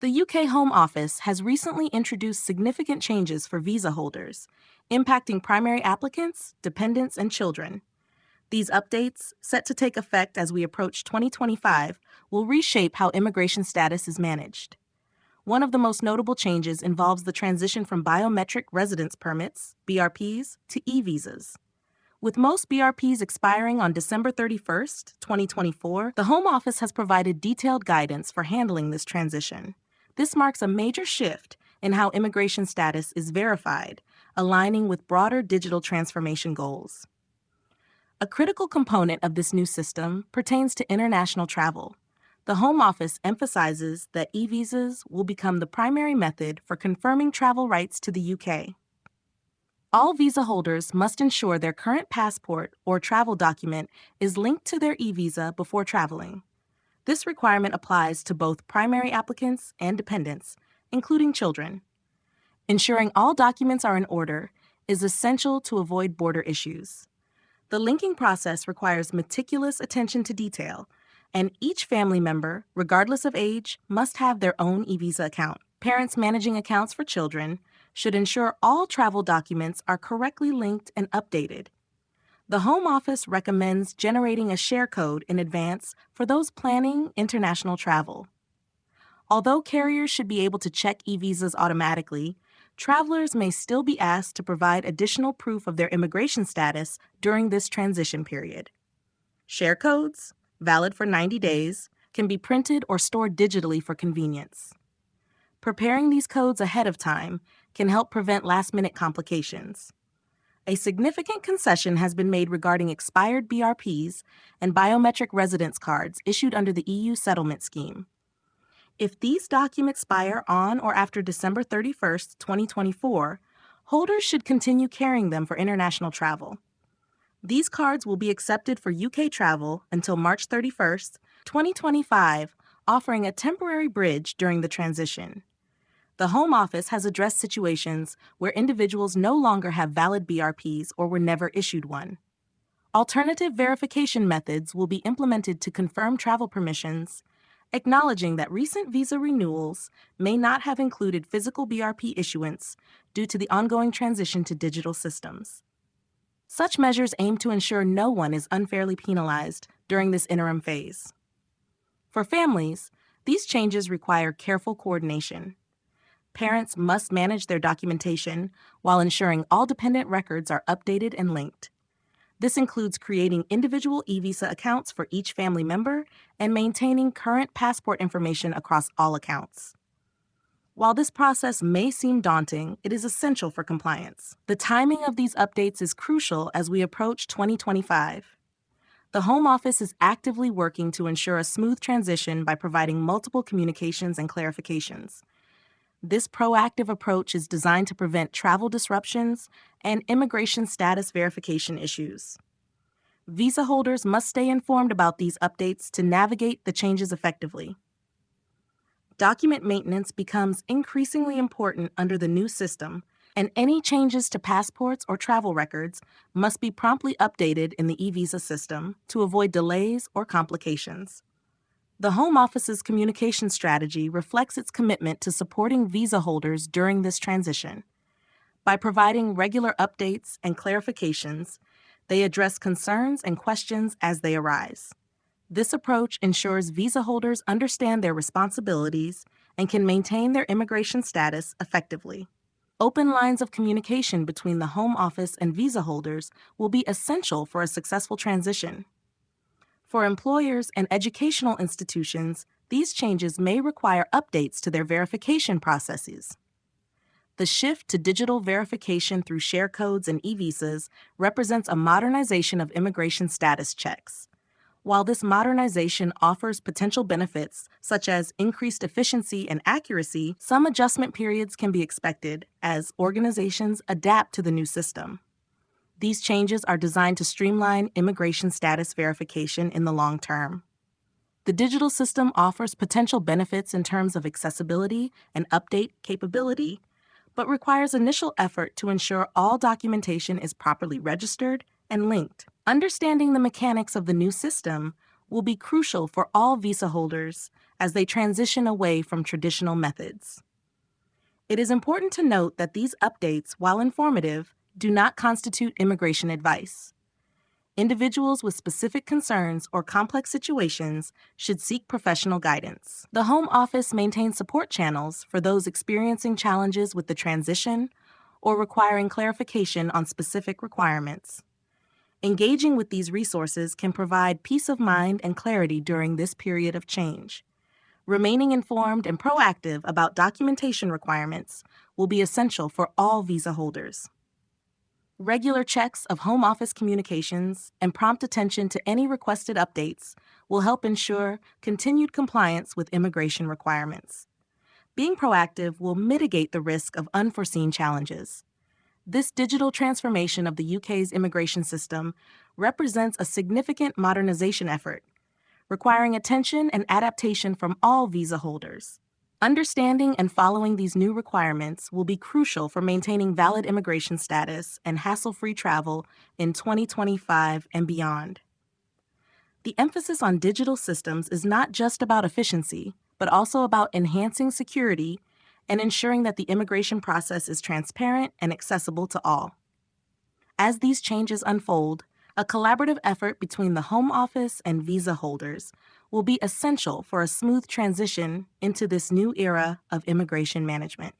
The UK Home Office has recently introduced significant changes for visa holders, impacting primary applicants, dependents, and children. These updates, set to take effect as we approach 2025, will reshape how immigration status is managed. One of the most notable changes involves the transition from Biometric Residence Permits, BRPs, to eVisas. With most BRPs expiring on December 31st, 2024, the Home Office has provided detailed guidance for handling this transition. This marks a major shift in how immigration status is verified, aligning with broader digital transformation goals. A critical component of this new system pertains to international travel. The Home Office emphasizes that eVisas will become the primary method for confirming travel rights to the UK. All visa holders must ensure their current passport or travel document is linked to their eVisa before traveling. This requirement applies to both primary applicants and dependents, including children. Ensuring all documents are in order is essential to avoid border issues. The linking process requires meticulous attention to detail, and each family member, regardless of age, must have their own eVisa account. Parents managing accounts for children should ensure all travel documents are correctly linked and updated. The Home Office recommends generating a share code in advance for those planning international travel. Although carriers should be able to check eVisas automatically, travelers may still be asked to provide additional proof of their immigration status during this transition period. Share codes, valid for 90 days, can be printed or stored digitally for convenience. Preparing these codes ahead of time can help prevent last-minute complications. A significant concession has been made regarding expired BRPs and biometric residence cards issued under the EU settlement scheme. If these documents expire on or after December 31st, 2024, holders should continue carrying them for international travel. These cards will be accepted for UK travel until March 31st, 2025, offering a temporary bridge during the transition. The Home Office has addressed situations where individuals no longer have valid BRPs or were never issued one. Alternative verification methods will be implemented to confirm travel permissions, acknowledging that recent visa renewals may not have included physical BRP issuance due to the ongoing transition to digital systems. Such measures aim to ensure no one is unfairly penalized during this interim phase. For families, these changes require careful coordination. Parents must manage their documentation while ensuring all dependent records are updated and linked. This includes creating individual eVisa accounts for each family member and maintaining current passport information across all accounts. While this process may seem daunting, it is essential for compliance. The timing of these updates is crucial as we approach 2025. The Home Office is actively working to ensure a smooth transition by providing multiple communications and clarifications. This proactive approach is designed to prevent travel disruptions and immigration status verification issues. Visa holders must stay informed about these updates to navigate the changes effectively. Document maintenance becomes increasingly important under the new system, and any changes to passports or travel records must be promptly updated in the eVisa system to avoid delays or complications. The Home Office's communication strategy reflects its commitment to supporting visa holders during this transition. By providing regular updates and clarifications, they address concerns and questions as they arise. This approach ensures visa holders understand their responsibilities and can maintain their immigration status effectively. Open lines of communication between the Home Office and visa holders will be essential for a successful transition. For employers and educational institutions, these changes may require updates to their verification processes. The shift to digital verification through share codes and eVisas represents a modernization of immigration status checks. While this modernization offers potential benefits, such as increased efficiency and accuracy, some adjustment periods can be expected as organizations adapt to the new system. These changes are designed to streamline immigration status verification in the long term. The digital system offers potential benefits in terms of accessibility and update capability, but requires initial effort to ensure all documentation is properly registered and linked. Understanding the mechanics of the new system will be crucial for all visa holders as they transition away from traditional methods. It is important to note that these updates, while informative, do not constitute immigration advice. Individuals with specific concerns or complex situations should seek professional guidance. The Home Office maintains support channels for those experiencing challenges with the transition or requiring clarification on specific requirements. Engaging with these resources can provide peace of mind and clarity during this period of change. Remaining informed and proactive about documentation requirements will be essential for all visa holders. Regular checks of Home Office communications and prompt attention to any requested updates will help ensure continued compliance with immigration requirements. Being proactive will mitigate the risk of unforeseen challenges. This digital transformation of the UK's immigration system represents a significant modernization effort, requiring attention and adaptation from all visa holders. Understanding and following these new requirements will be crucial for maintaining valid immigration status and hassle-free travel in 2025 and beyond. The emphasis on digital systems is not just about efficiency, but also about enhancing security and ensuring that the immigration process is transparent and accessible to all. As these changes unfold, a collaborative effort between the Home Office and visa holders will be essential for a smooth transition into this new era of immigration management.